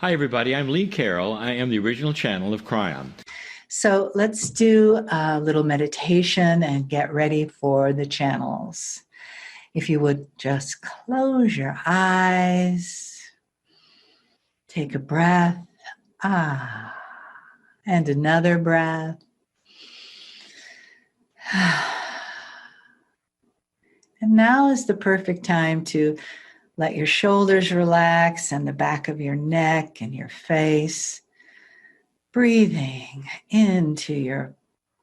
Hi, everybody. I'm Lee Carroll. I am the original channel of Kryon. So let's do a little meditation and get ready for the channels. If you would just close your eyes, take a breath, and another breath. And now is the perfect time to let your shoulders relax and the back of your neck and your face. Breathing into your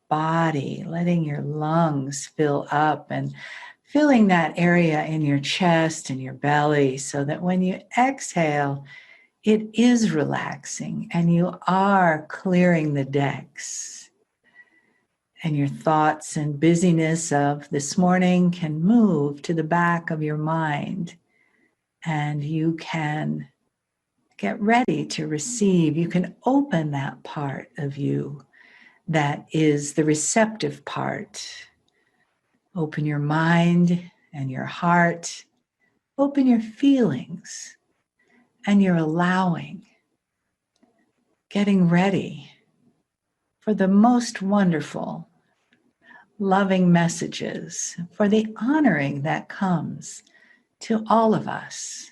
body, letting your lungs fill up and filling that area in your chest and your belly so that when you exhale, it is relaxing and you are clearing the decks. And your thoughts and busyness of this morning can move to the back of your mind, and you can get ready to receive. You can open that part of you that is the receptive part. Open your mind and your heart. Open your feelings and your allowing. Getting ready for the most wonderful, loving messages, for the honoring that comes to all of us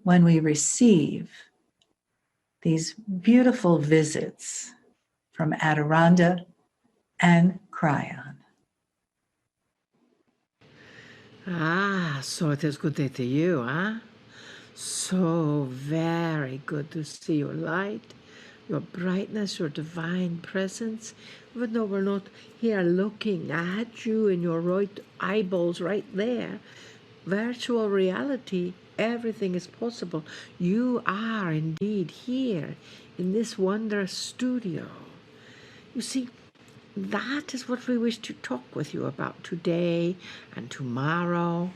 when we receive these beautiful visits from Adirondda and Kryon. So it is good day to you, huh? So very good to see your light, your brightness, your divine presence. Even though we're not here looking at you in your right eyeballs right there, virtual reality, everything is possible. You are indeed here in this wondrous studio. You see, that is what we wish to talk with you about today and tomorrow.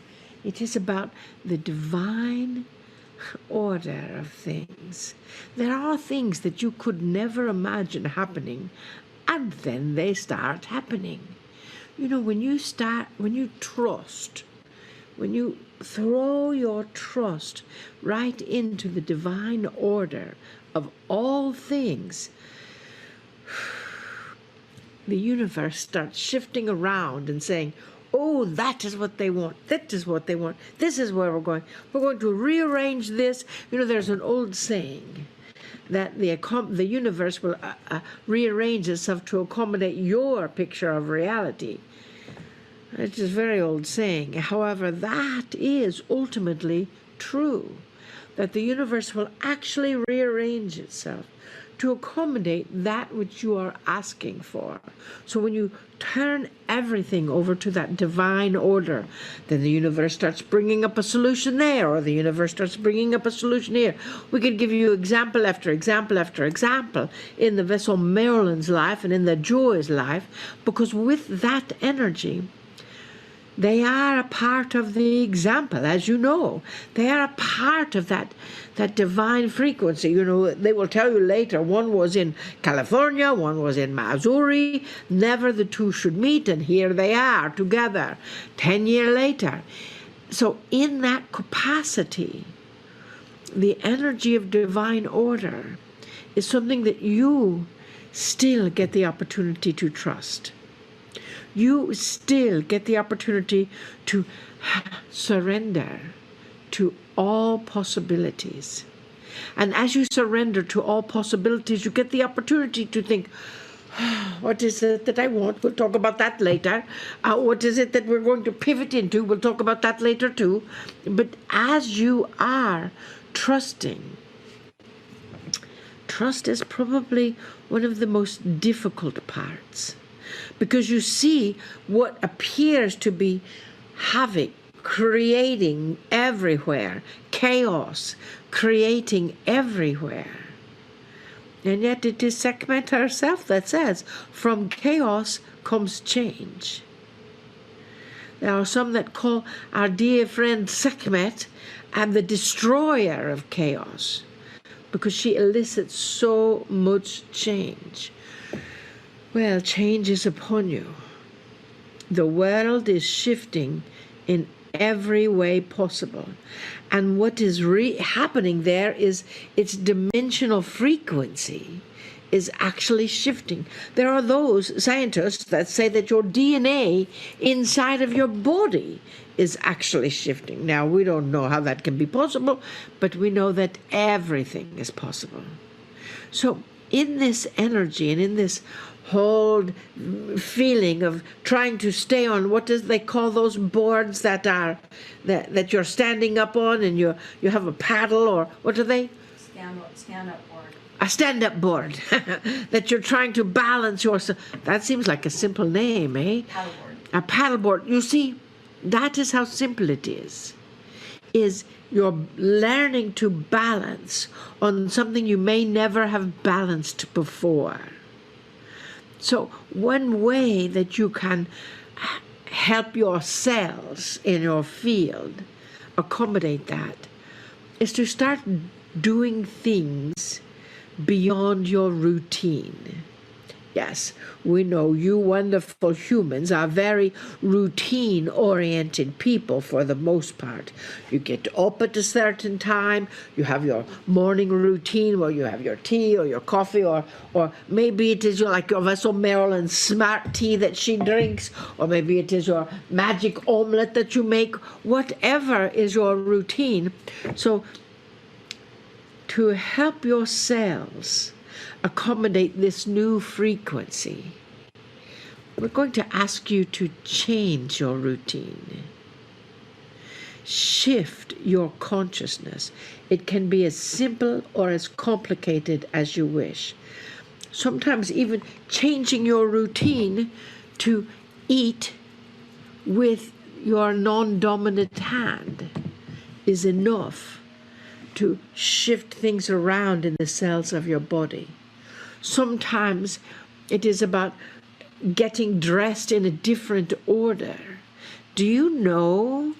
It is about the divine order of things. There are things that you could never imagine happening, and then they start happening. You know, when you trust, when you throw your trust right into the divine order of all things, the universe starts shifting around and saying, oh, that is what they want. That is what they want. This is where we're going. We're going to rearrange this. You know, there's an old saying that the universe will rearrange itself to accommodate your picture of reality. It's a very old saying. However, that is ultimately true, that the universe will actually rearrange itself to accommodate that which you are asking for. So when you turn everything over to that divine order, then the universe starts bringing up a solution there, or the universe starts bringing up a solution here. We could give you example after example after example in the vessel Marilyn's life and in the Joy's life, because with that energy, they are a part of the example, as you know. They are a part of that divine frequency. You know, they will tell you later, one was in California, one was in Missouri. Never the two should meet, and here they are together 10 years later. So in that capacity, the energy of divine order is something that you still get the opportunity to trust. You still get the opportunity to surrender to all possibilities. And as you surrender to all possibilities, you get the opportunity to think, what is it that I want? We'll talk about that later. What is it that we're going to pivot into? We'll talk about that later too. But as you are trusting, trust is probably one of the most difficult parts, because you see what appears to be havoc, creating everywhere, chaos, creating everywhere. And yet it is Sekhmet herself that says, from chaos comes change. There are some that call our dear friend Sekhmet and the destroyer of chaos, because she elicits so much change. Well, change is upon you. The world is shifting in every way possible. And what is happening there is its dimensional frequency is actually shifting. There are those scientists that say that your DNA inside of your body is actually shifting. Now, we don't know how that can be possible, but we know that everything is possible. So in this energy and in this whole feeling of trying to stay on, what does they call those boards that are that you're standing up on, and you have a paddle, or what are they? Stand-up board. A stand-up board that you're trying to balance yourself. That seems like a simple name, eh? Paddleboard. A paddleboard. You see, that is how simple it is you're learning to balance on something you may never have balanced before. So one way that you can help your cells in your field accommodate that is to start doing things beyond your routine. Yes, we know you wonderful humans are very routine-oriented people for the most part. You get up at a certain time, you have your morning routine where you have your tea or your coffee, or maybe it is like your Vessel Marilyn smart tea that she drinks, or maybe it is your magic omelette that you make, whatever is your routine. So to help your cells accommodate this new frequency, we're going to ask you to change your routine. Shift your consciousness. It can be as simple or as complicated as you wish. Sometimes even changing your routine to eat with your non-dominant hand is enough to shift things around in the cells of your body. Sometimes it is about getting dressed in a different order. Do you know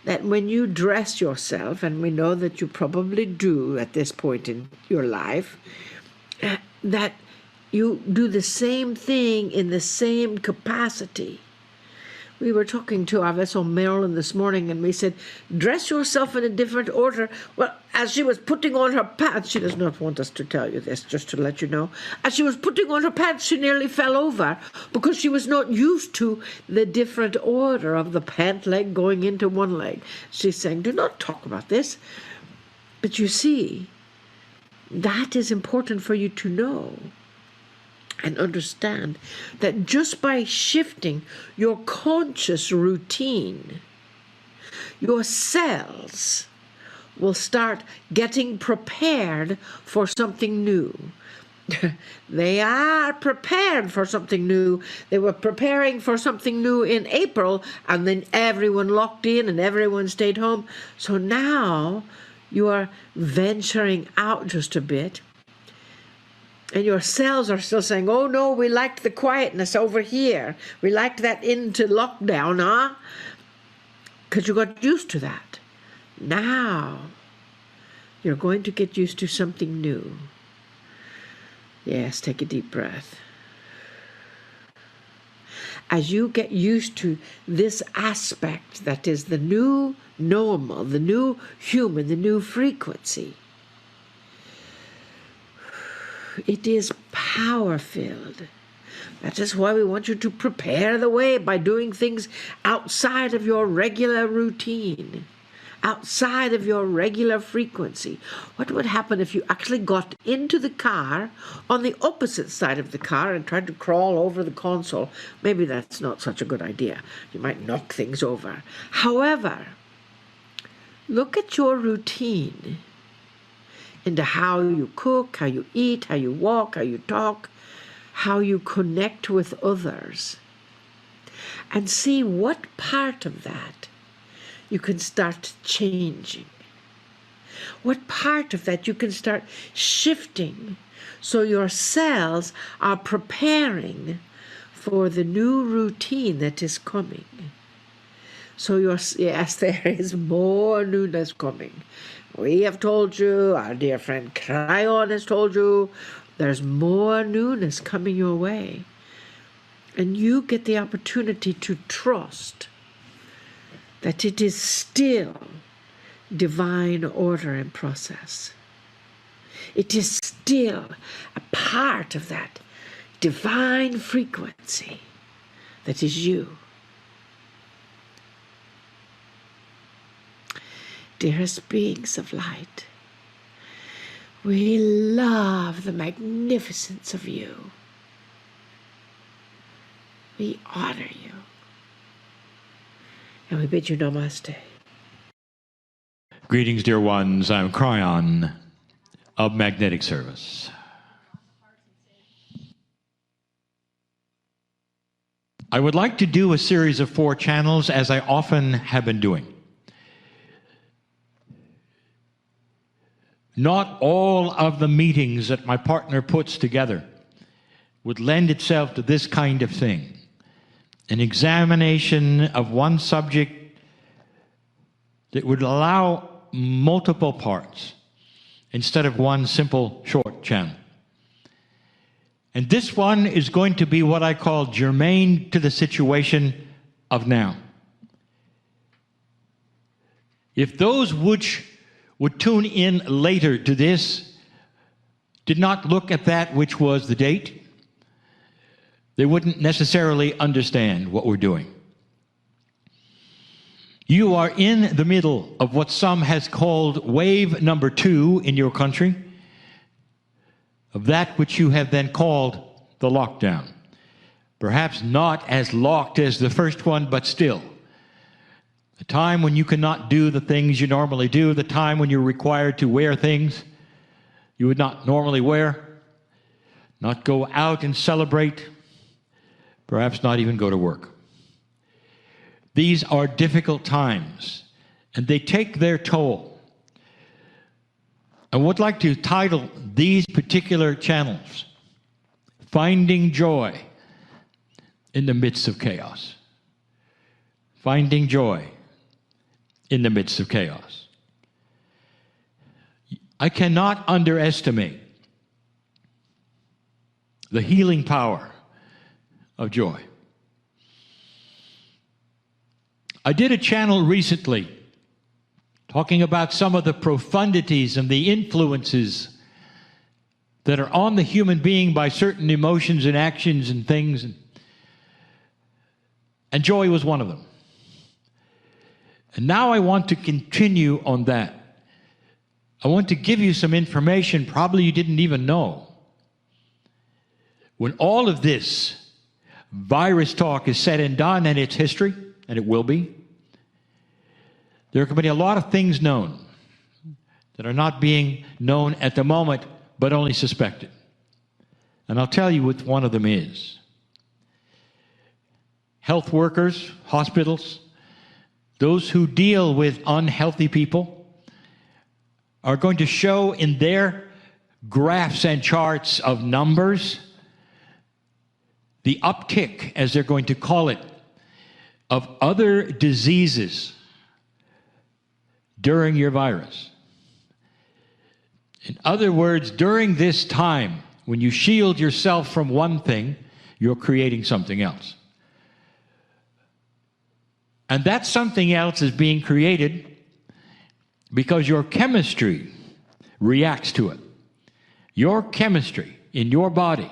that when you dress yourself, and we know that you probably do at this point in your life, that you do the same thing in the same capacity? We were talking to our Vessel Marilyn this morning, and we said, dress yourself in a different order. Well, as she was putting on her pants, she does not want us to tell you this, just to let you know. As she was putting on her pants, she nearly fell over because she was not used to the different order of the pant leg going into one leg. She's saying, do not talk about this. But you see, that is important for you to know and understand, that just by shifting your conscious routine, your cells will start getting prepared for something new. They are prepared for something new. They were preparing for something new in April, and then everyone locked in and everyone stayed home. So now you are venturing out just a bit. And your cells are still saying, oh no, we liked the quietness over here. We liked that into lockdown, huh? Because you got used to that. Now, you're going to get used to something new. Yes, take a deep breath. As you get used to this aspect that is the new normal, the new human, the new frequency, it is power-filled. That is why we want you to prepare the way by doing things outside of your regular routine, outside of your regular frequency. What would happen if you actually got into the car on the opposite side of the car and tried to crawl over the console? Maybe that's not such a good idea. You might knock things over. However, look at your routine into how you cook, how you eat, how you walk, how you talk, how you connect with others, and see what part of that you can start changing. What part of that you can start shifting so your cells are preparing for the new routine that is coming. So yes, there is more newness coming. We have told you, our dear friend Kryon has told you, there's more newness coming your way. And you get the opportunity to trust that it is still divine order and process. It is still a part of that divine frequency that is you. Dearest beings of light, we love the magnificence of you. We honor you. And we bid you namaste. Greetings, dear ones. I'm Kryon of Magnetic Service. I would like to do a series of 4 channels, as I often have been doing. Not all of the meetings that my partner puts together would lend itself to this kind of thing. An examination of one subject that would allow multiple parts instead of one simple short channel. And this one is going to be what I call germane to the situation of now. If those which would tune in later to this did not look at that which was the date, they wouldn't necessarily understand what we're doing. You are in the middle of what some has called wave number 2 in your country, of that which you have then called the lockdown. Perhaps not as locked as the first one, but still. The time when you cannot do the things you normally do, the time when you're required to wear things you would not normally wear, not go out and celebrate, perhaps not even go to work. These are difficult times, and they take their toll. I would like to title these particular channels, Finding Joy in the Midst of Chaos. Finding Joy in the midst of chaos. I cannot underestimate the healing power of joy. I did a channel recently talking about some of the profundities and the influences that are on the human being by certain emotions and actions and things. And joy was one of them. And now I want to continue on that. I want to give you some information probably you didn't even know. When all of this virus talk is said and done, and it's history, and it will be, there can be a lot of things known that are not being known at the moment, but only suspected. And I'll tell you what one of them is. Health workers, hospitals, those who deal with unhealthy people are going to show in their graphs and charts of numbers the uptick, as they're going to call it, of other diseases during your virus. In other words, during this time, when you shield yourself from one thing, you're creating something else. And that something else is being created because your chemistry reacts to it. Your chemistry in your body,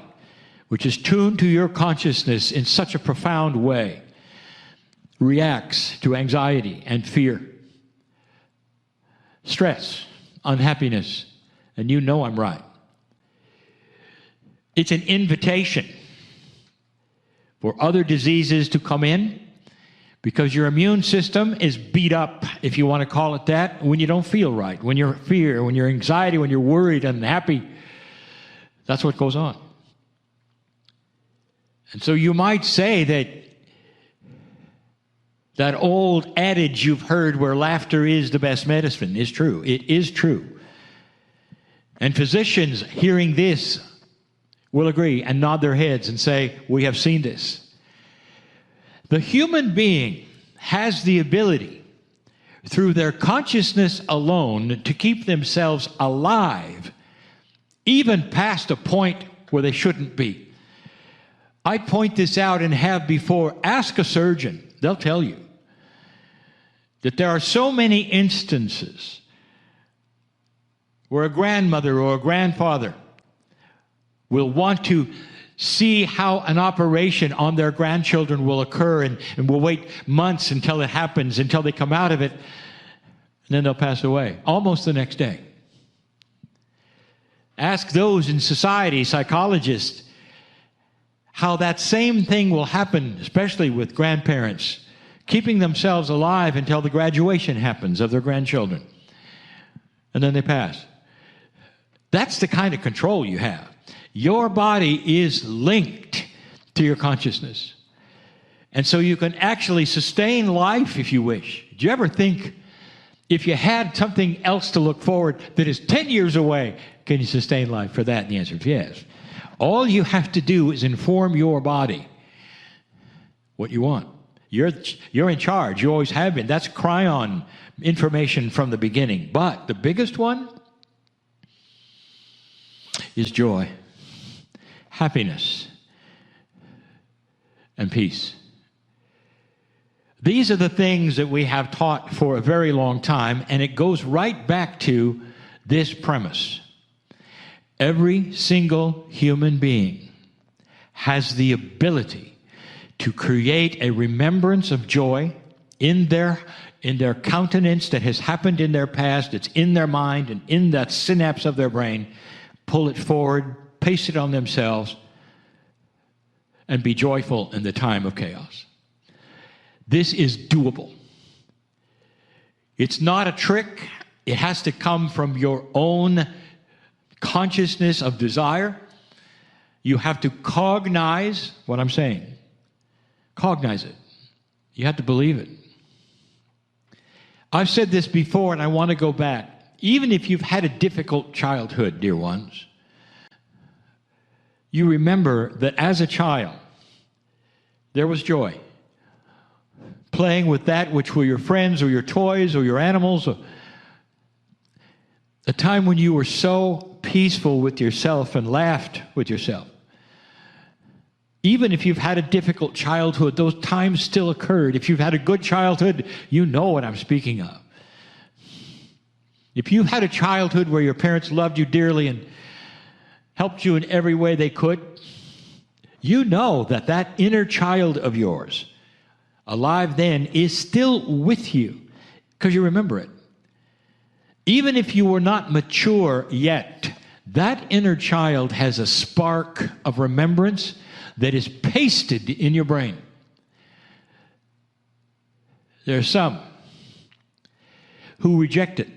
which is tuned to your consciousness in such a profound way, reacts to anxiety and fear, stress, unhappiness, and you know I'm right. It's an invitation for other diseases to come in, because your immune system is beat up, if you want to call it that, when you don't feel right, when you're fear, when you're anxiety, when you're worried and unhappy. That's what goes on. And so you might say that old adage you've heard where laughter is the best medicine is true. It is true. And physicians hearing this will agree and nod their heads and say, we have seen this. The human being has the ability, through their consciousness alone, to keep themselves alive, even past a point where they shouldn't be. I point this out and have before. Ask a surgeon. They'll tell you. that there are so many instances where a grandmother or a grandfather will want to see how an operation on their grandchildren will occur and will wait months until it happens, until they come out of it, and then they'll pass away almost the next day. Ask those in society, psychologists, how that same thing will happen, especially with grandparents, keeping themselves alive until the graduation happens of their grandchildren. And then they pass. That's the kind of control you have. Your body is linked to your consciousness. And so you can actually sustain life if you wish. Do you ever think, if you had something else to look forward that is 10 years away, can you sustain life for that? And the answer is yes. All you have to do is inform your body what you want. You're in charge. You always have been. That's Kryon information from the beginning. But the biggest one is joy, happiness, and peace. These are the things that we have taught for a very long time, and it goes right back to this premise. Every single human being has the ability to create a remembrance of joy in their countenance that has happened in their past, it's in their mind and in that synapse of their brain, pull it forward, paste it on themselves, and be joyful in the time of chaos. This is doable. It's not a trick. It has to come from your own consciousness of desire. You have to cognize what I'm saying. Cognize it. You have to believe it. I've said this before, and I want to go back. Even if you've had a difficult childhood, dear ones, you remember that as a child, there was joy. Playing with that which were your friends or your toys or your animals. Or a time when you were so peaceful with yourself and laughed with yourself. Even if you've had a difficult childhood, those times still occurred. If you've had a good childhood, you know what I'm speaking of. If you've had a childhood where your parents loved you dearly and helped you in every way they could, you know that that inner child of yours, alive then, is still with you because you remember it. Even if you were not mature yet, that inner child has a spark of remembrance that is pasted in your brain. There are some who reject it.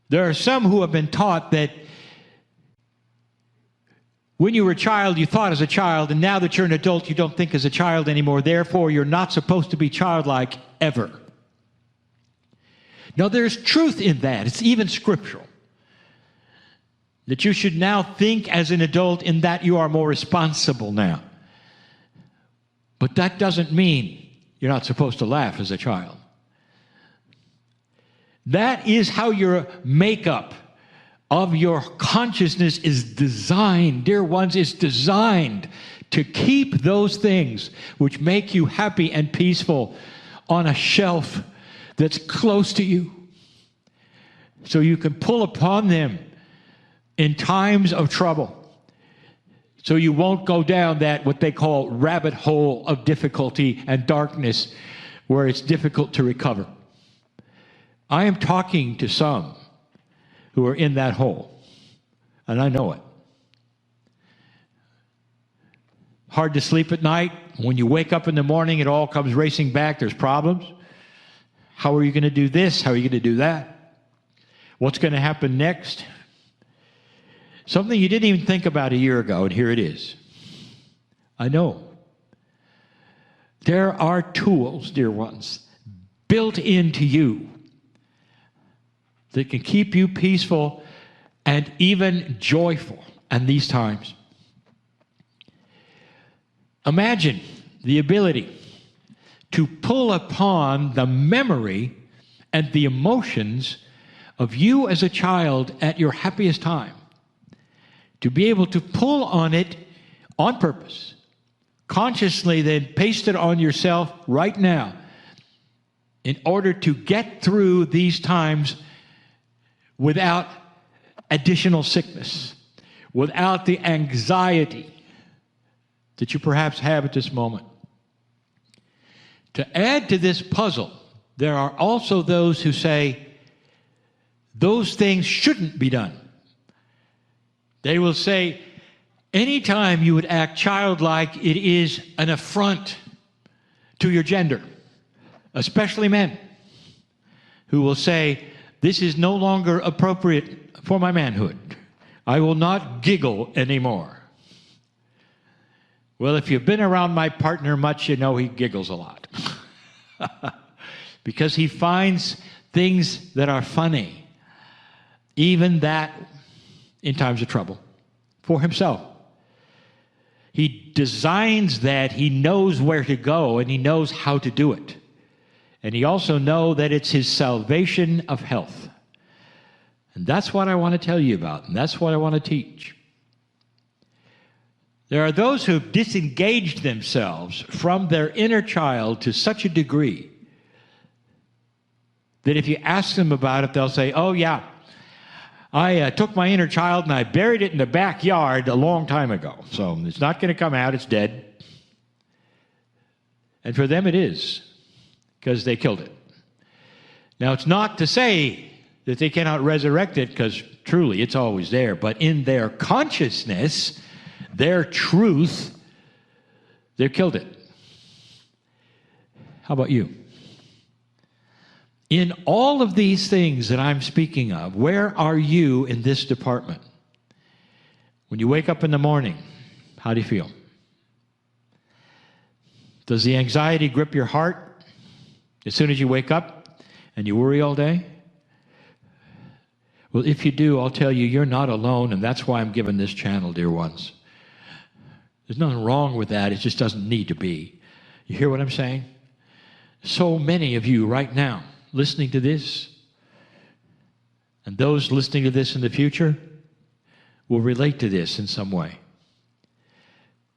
There are some who have been taught that when you were a child, you thought as a child, and now that you're an adult, you don't think as a child anymore. Therefore, you're not supposed to be childlike ever. Now, there's truth in that. It's even scriptural. That you should now think as an adult in that you are more responsible now. But that doesn't mean you're not supposed to laugh as a child. That is how your makeup of your consciousness is designed. Dear ones, it's designed to keep those things which make you happy and peaceful on a shelf that's close to you. So you can pull upon them in times of trouble. So you won't go down that, what they call, rabbit hole of difficulty and darkness where it's difficult to recover. I am talking to some who are in that hole, and I know it. Hard to sleep at night. When you wake up in the morning, it all comes racing back. There's problems. How are you going to do this? How are you going to do that? What's going to happen next? Something you didn't even think about a year ago, and here it is. I know. There are tools, dear ones, built into you that can keep you peaceful and even joyful in these times. Imagine the ability to pull upon the memory and the emotions of you as a child at your happiest time. To be able to pull on it on purpose, consciously then paste it on yourself right now, in order to get through these times without additional sickness, without the anxiety that you perhaps have at this moment. To add to this puzzle, there are also those who say those things shouldn't be done. They will say, anytime you would act childlike, it is an affront to your gender, especially men, who will say, this is no longer appropriate for my manhood. I will not giggle anymore. Well, if you've been around my partner much, you know he giggles a lot. Because he finds things that are funny, even that in times of trouble, for himself. He designs that, he knows where to go, and he knows how to do it. And he also knows that it's his salvation of health. And that's what I want to tell you about, and that's what I want to teach. There are those who've disengaged themselves from their inner child to such a degree that if you ask them about it, they'll say, oh yeah, I took my inner child and I buried it in the backyard a long time ago. So it's not going to come out, it's dead. And for them it is, because they killed it. Now it's not to say that they cannot resurrect it, because truly it's always there, but in their consciousness, their truth, they've killed it. How about you? In all of these things that I'm speaking of, where are you in this department? When you wake up in the morning, how do you feel? Does the anxiety grip your heart as soon as you wake up and you worry all day? Well, if you do, I'll tell you, you're not alone, and that's why I'm giving this channel, dear ones. There's nothing wrong with that. It just doesn't need to be. You hear what I'm saying? So many of you right now listening to this, and those listening to this in the future, will relate to this in some way.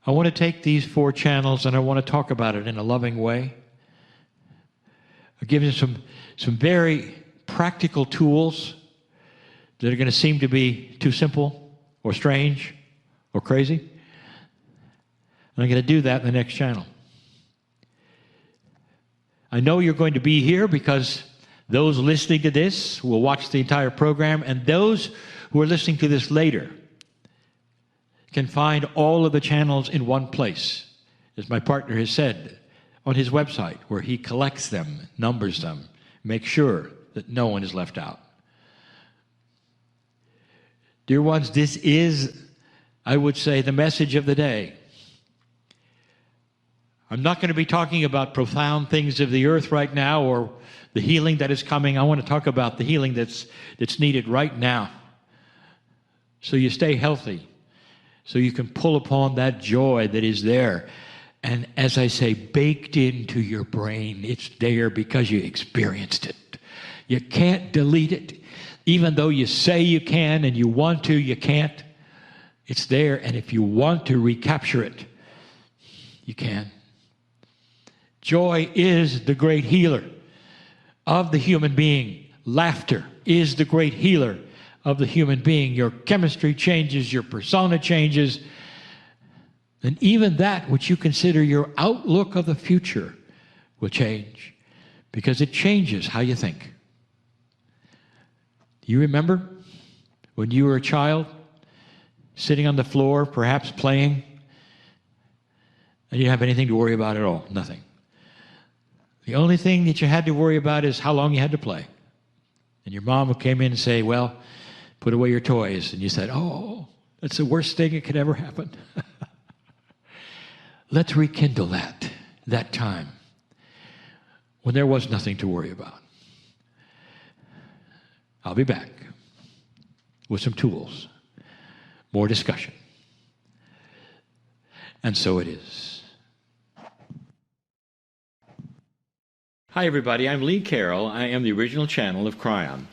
I want to take these 4 channels and I want to talk about it in a loving way. I'll give you some very practical tools that are going to seem to be too simple or strange or crazy. And I'm going to do that in the next channel. I know you're going to be here because those listening to this will watch the entire program, and those who are listening to this later can find all of the channels in one place, as my partner has said, on his website, where he collects them, numbers them, makes sure that no one is left out. Dear ones, this is, I would say, the message of the day. I'm not going to be talking about profound things of the earth right now or the healing that is coming. I want to talk about the healing that's needed right now, so you stay healthy, so you can pull upon that joy that is there. And as I say, baked into your brain, it's there because you experienced it. You can't delete it. Even though you say you can and you want to, you can't. It's there, and if you want to recapture it, you can. Joy is the great healer of the human being. Laughter is the great healer of the human being. Your chemistry changes, your persona changes, and even that which you consider your outlook of the future will change, because it changes how you think. Do you remember when you were a child, sitting on the floor, perhaps playing, and you didn't have anything to worry about at all? Nothing. The only thing that you had to worry about is how long you had to play. And your mom would come in and say, well, put away your toys. And you said, oh, that's the worst thing that could ever happen. Let's rekindle that time when there was nothing to worry about. I'll be back with some tools, more discussion. And so it is. Hi, everybody. I'm Lee Carroll. I am the original channel of Kryon.